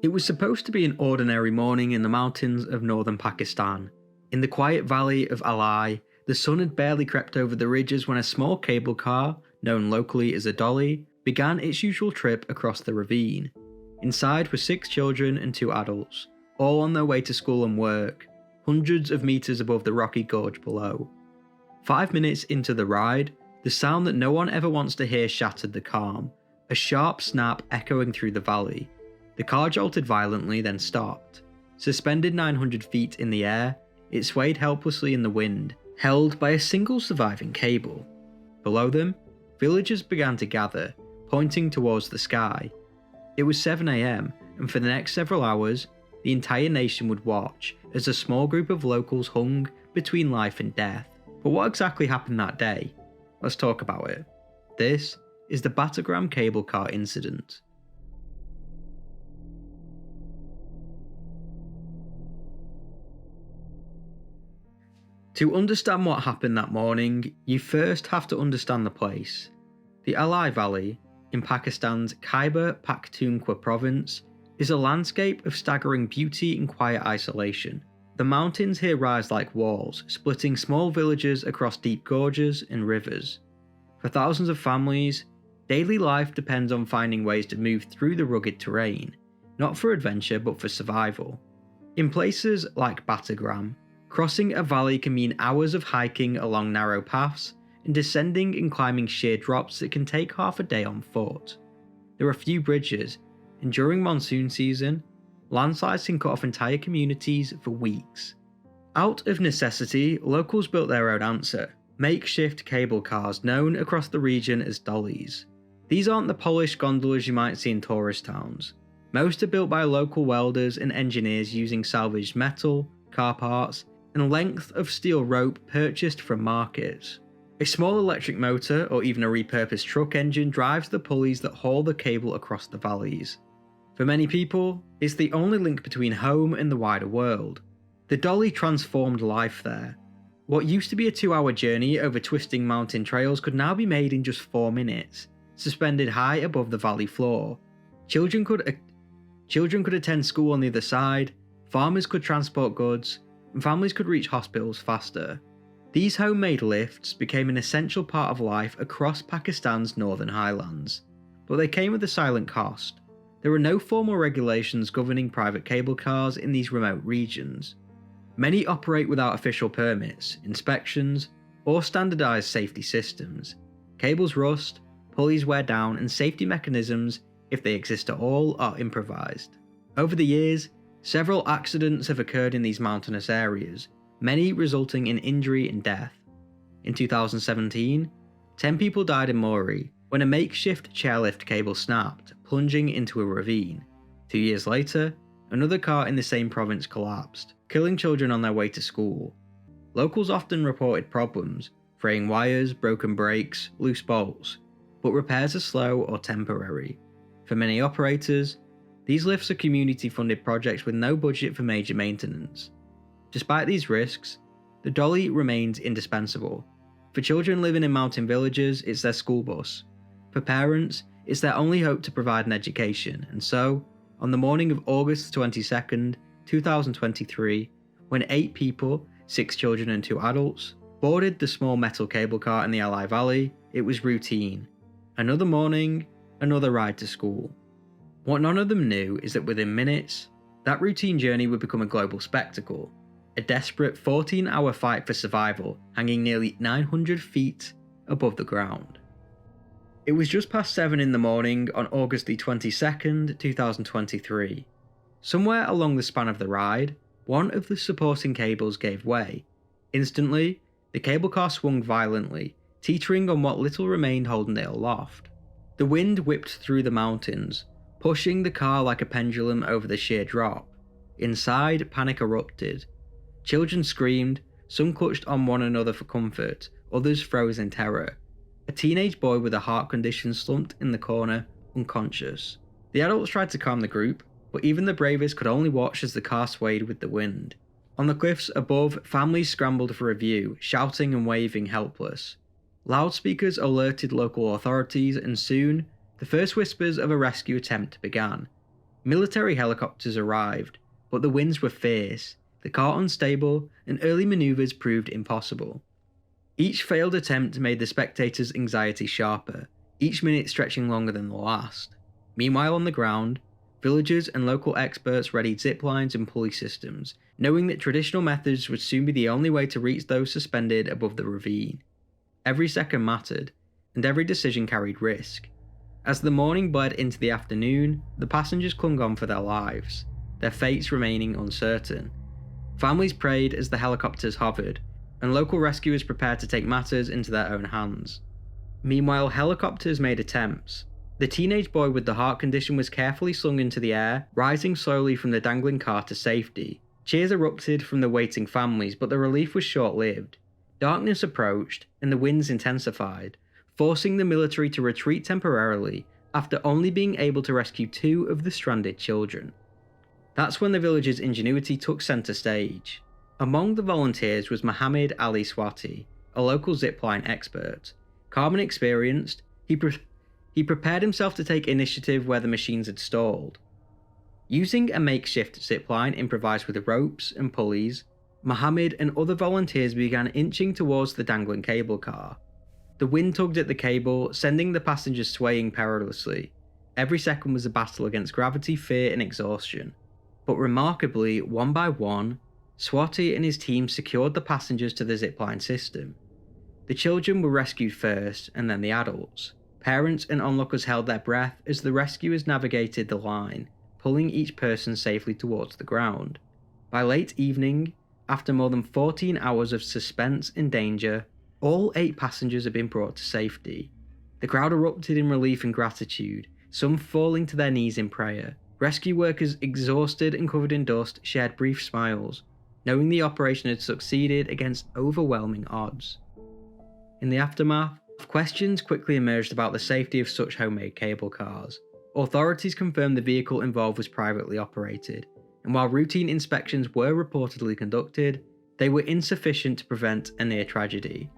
It was supposed to be an ordinary morning in the mountains of northern Pakistan. In the quiet valley of Allai, the sun had barely crept over the ridges when a small cable car, known locally as a dolly, began its usual trip across the ravine. Inside were 6 children and 2 adults, all on their way to school and work, hundreds of meters above the rocky gorge below. 5 minutes into the ride, the sound that no one ever wants to hear shattered the calm, a sharp snap echoing through the valley. The car jolted violently, then stopped. Suspended 900 feet in the air, it swayed helplessly in the wind, held by a single surviving cable. Below them, villagers began to gather, pointing towards the sky. It was 7 AM, and for the next several hours, the entire nation would watch as a small group of locals hung between life and death. But what exactly happened that day? Let's talk about it. This is the Battagram Cable Car incident. To understand what happened that morning, you first have to understand the place. The Allai Valley, in Pakistan's Khyber Pakhtunkhwa province, is a landscape of staggering beauty and quiet isolation. The mountains here rise like walls, splitting small villages across deep gorges and rivers. For thousands of families, daily life depends on finding ways to move through the rugged terrain, not for adventure but for survival. In places like Battagram, crossing a valley can mean hours of hiking along narrow paths and descending and climbing sheer drops that can take half a day on foot. There are few bridges, and during monsoon season, landslides can cut off entire communities for weeks. Out of necessity, locals built their own answer, makeshift cable cars known across the region as dollies. These aren't the polished gondolas you might see in tourist towns. Most are built by local welders and engineers using salvaged metal, car parts, and length of steel rope purchased from markets. A small electric motor or even a repurposed truck engine drives the pulleys that haul the cable across the valleys. For many people, it's the only link between home and the wider world. The dolly transformed life there. What used to be a 2-hour journey over twisting mountain trails could now be made in just 4 minutes, suspended high above the valley floor. Children could attend school on the other side, farmers could transport goods, and families could reach hospitals faster. These homemade lifts became an essential part of life across Pakistan's northern highlands, but they came with a silent cost. There are no formal regulations governing private cable cars in these remote regions. Many operate without official permits, inspections, or standardized safety systems. Cables rust, pulleys wear down, and safety mechanisms, if they exist at all, are improvised. Over the years, several accidents have occurred in these mountainous areas, many resulting in injury and death. In 2017, 10 people died in Mori when a makeshift chairlift cable snapped, plunging into a ravine. 2 years later, another car in the same province collapsed, killing children on their way to school. Locals often reported problems, fraying wires, broken brakes, loose bolts, but repairs are slow or temporary. For many operators, these lifts are community-funded projects with no budget for major maintenance. Despite these risks, the dolly remains indispensable. For children living in mountain villages, it's their school bus. For parents, it's their only hope to provide an education, and so, on the morning of August 22nd, 2023, when 8 people, 6 children and 2 adults, boarded the small metal cable car in the Allai Valley, it was routine. Another morning, another ride to school. What none of them knew is that within minutes, that routine journey would become a global spectacle, a desperate 14-hour fight for survival hanging nearly 900 feet above the ground. It was just past 7 in the morning on August the 22nd, 2023. Somewhere along the span of the ride, one of the supporting cables gave way. Instantly, the cable car swung violently, teetering on what little remained holding it aloft. The wind whipped through the mountains, pushing the car like a pendulum over the sheer drop. Inside, panic erupted. Children screamed, some clutched on one another for comfort, others froze in terror. A teenage boy with a heart condition slumped in the corner, unconscious. The adults tried to calm the group, but even the bravest could only watch as the car swayed with the wind. On the cliffs above, families scrambled for a view, shouting and waving helpless. Loudspeakers alerted local authorities, and soon, the first whispers of a rescue attempt began. Military helicopters arrived, but the winds were fierce, the car unstable, and early maneuvers proved impossible. Each failed attempt made the spectators' anxiety sharper, each minute stretching longer than the last. Meanwhile on the ground, villagers and local experts readied zip lines and pulley systems, knowing that traditional methods would soon be the only way to reach those suspended above the ravine. Every second mattered, and every decision carried risk. As the morning bled into the afternoon, the passengers clung on for their lives, their fates remaining uncertain. Families prayed as the helicopters hovered, and local rescuers prepared to take matters into their own hands. Meanwhile, helicopters made attempts. The teenage boy with the heart condition was carefully slung into the air, rising slowly from the dangling car to safety. Cheers erupted from the waiting families, but the relief was short-lived. Darkness approached, and the winds intensified, forcing the military to retreat temporarily after only being able to rescue 2 of the stranded children. That's when the villagers' ingenuity took centre stage. Among the volunteers was Mohammed Ali Swati, a local zipline expert. Calm and experienced, he prepared himself to take initiative where the machines had stalled. Using a makeshift zipline improvised with ropes and pulleys, Mohammed and other volunteers began inching towards the dangling cable car. The wind tugged at the cable, sending the passengers swaying perilously. Every second was a battle against gravity, fear, and exhaustion. But remarkably, one by one, Swati and his team secured the passengers to the zipline system. The children were rescued first, and then the adults. Parents and onlookers held their breath as the rescuers navigated the line, pulling each person safely towards the ground. By late evening, after more than 14 hours of suspense and danger, all 8 passengers had been brought to safety. The crowd erupted in relief and gratitude, some falling to their knees in prayer. Rescue workers, exhausted and covered in dust, shared brief smiles, knowing the operation had succeeded against overwhelming odds. In the aftermath, questions quickly emerged about the safety of such homemade cable cars. Authorities confirmed the vehicle involved was privately operated, and while routine inspections were reportedly conducted, they were insufficient to prevent a near tragedy.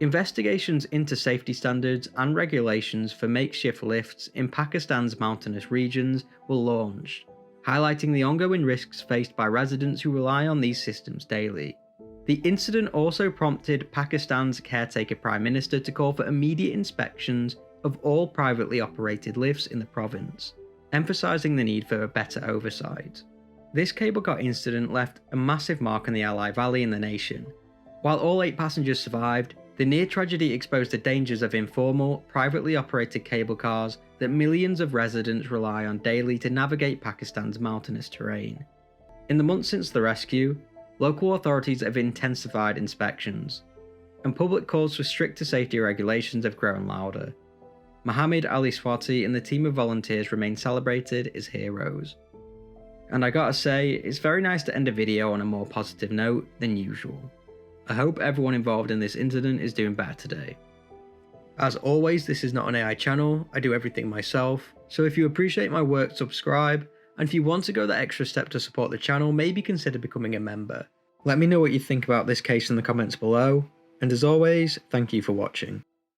Investigations into safety standards and regulations for makeshift lifts in Pakistan's mountainous regions were launched, highlighting the ongoing risks faced by residents who rely on these systems daily. The incident also prompted Pakistan's caretaker Prime Minister to call for immediate inspections of all privately operated lifts in the province, emphasising the need for a better oversight. This cable car incident left a massive mark on the Allai Valley and the nation. While all 8 passengers survived, the near tragedy exposed the dangers of informal, privately operated cable cars that millions of residents rely on daily to navigate Pakistan's mountainous terrain. In the months since the rescue, local authorities have intensified inspections, and public calls for stricter safety regulations have grown louder. Mohammed Ali Swati and the team of volunteers remain celebrated as heroes. And I gotta say, it's very nice to end a video on a more positive note than usual. I hope everyone involved in this incident is doing better today. As always, this is not an AI channel, I do everything myself, so if you appreciate my work, subscribe, and if you want to go that extra step to support the channel, maybe consider becoming a member. Let me know what you think about this case in the comments below, and as always, thank you for watching.